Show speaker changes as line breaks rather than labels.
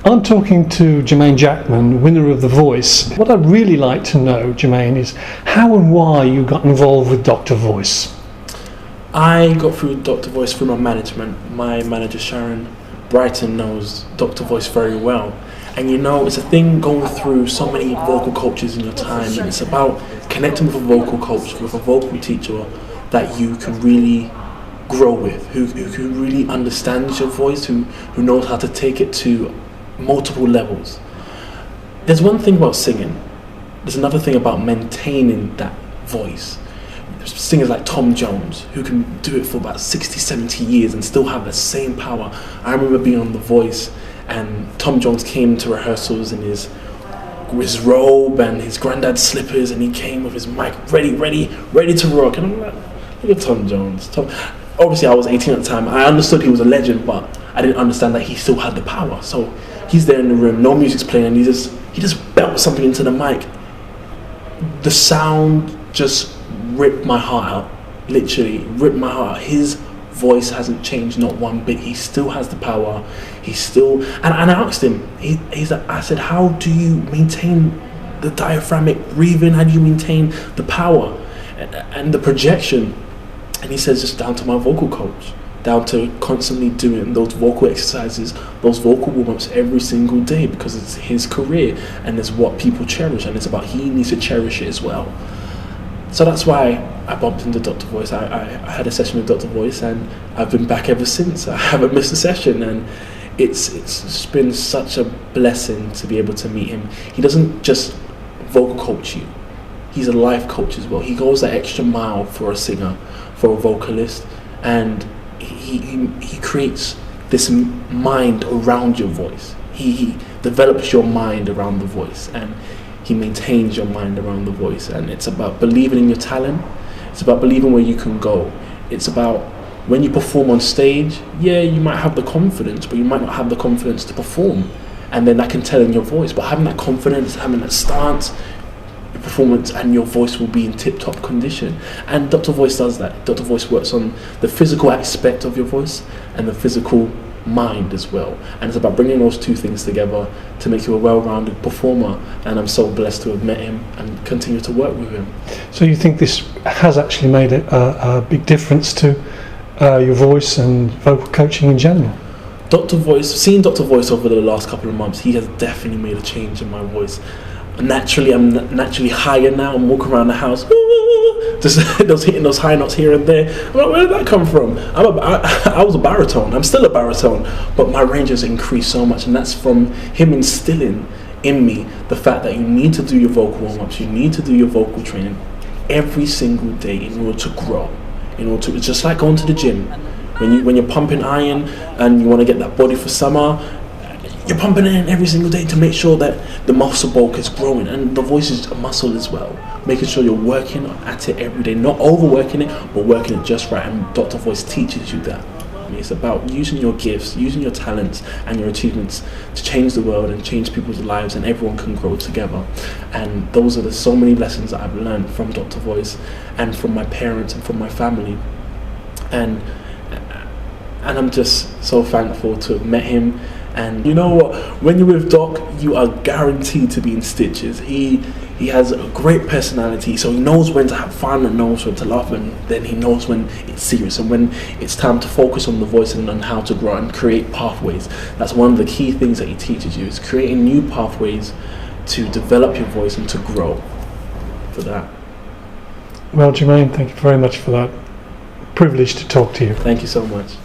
I'm talking to Jermain Jackman, winner of The Voice. What I'd really like to know, Jermain, is how and why you got involved with Dr. Voice.
I got through Dr. Voice through my management. My manager, Sharon Brighton, knows Dr. Voice very well. And you know, it's a thing going through so many vocal coaches in your time, and it's about connecting with a vocal coach, with a vocal teacher that you can really grow with, who really understands your voice, who knows how to take it to multiple levels. There's one thing about singing, there's another thing about maintaining that voice. There's singers like Tom Jones who can do it for about 60, 70 years and still have the same power. I remember being on The Voice and Tom Jones came to rehearsals in his robe and his granddad's slippers, and he came with his mic ready to rock, and I'm like, look at Tom Jones. Obviously I was 18 at the time. I understood he was a legend, but I didn't understand that he still had the power. So he's there in the room, no music's playing, and he just belts something into the mic. The sound just ripped my heart out. Literally ripped my heart out. His voice hasn't changed not one bit. He still has the power. He's still, and I asked him, I said, how do you maintain the diaphragmatic breathing? How do you maintain the power and the projection? And he says, just down to my vocal coach, down to constantly doing those vocal exercises, those vocal warm-ups every single day, because it's his career and it's what people cherish, and it's about he needs to cherish it as well. So that's why I bumped into Dr. Voice. I had a session with Dr. Voice, and I've been back ever since. I haven't missed a session, and it's been such a blessing to be able to meet him. He doesn't just vocal coach you, he's a life coach as well. He goes that extra mile for a singer, for a vocalist, and he creates this mind around your voice. He develops your mind around the voice, and he maintains your mind around the voice. And it's about believing in your talent. It's about believing where you can go. It's about when you perform on stage, yeah, you might have the confidence, but you might not have the confidence to perform, and then that can tell in your voice. But having that confidence, having that stance, your performance and your voice will be in tip-top condition. And Dr. Voice does that. Dr. Voice works on the physical aspect of your voice and the physical mind as well, and it's about bringing those two things together to make you a well-rounded performer. And I'm so blessed to have met him and continue to work with him.
So you think this has actually made a big difference to your voice and vocal coaching in general?
Dr. Voice, seeing Dr. Voice over the last couple of months, he has definitely made a change in my voice. Naturally, I'm naturally higher now. I'm walking around the house, just hitting those high notes here and there. I'm like, where did that come from? I was a baritone. I'm still a baritone, but my range has increased so much, and that's from him instilling in me the fact that you need to do your vocal warm-ups, you need to do your vocal training every single day in order to grow. It's just like going to the gym. When you're pumping iron and you want to get that body for summer, you're pumping it in every single day to make sure that the muscle bulk is growing, and the voice is a muscle as well. Making sure you're working at it every day, not overworking it, but working it just right. And Dr. Voice teaches you that. It's about using your gifts, using your talents and your achievements to change the world and change people's lives, and everyone can grow together. And those are so many lessons that I've learned from Dr. Voice and from my parents and from my family. And I'm just so thankful to have met him. And you know what? When you're with Doc, you are guaranteed to be in stitches. He has a great personality, so he knows when to have fun and knows when to laugh, and then he knows when it's serious and when it's time to focus on the voice and on how to grow and create pathways. That's one of the key things that he teaches you, is creating new pathways to develop your voice and to grow for that.
Well, Jermain, thank you very much for that. Privilege to talk to you.
Thank you so much.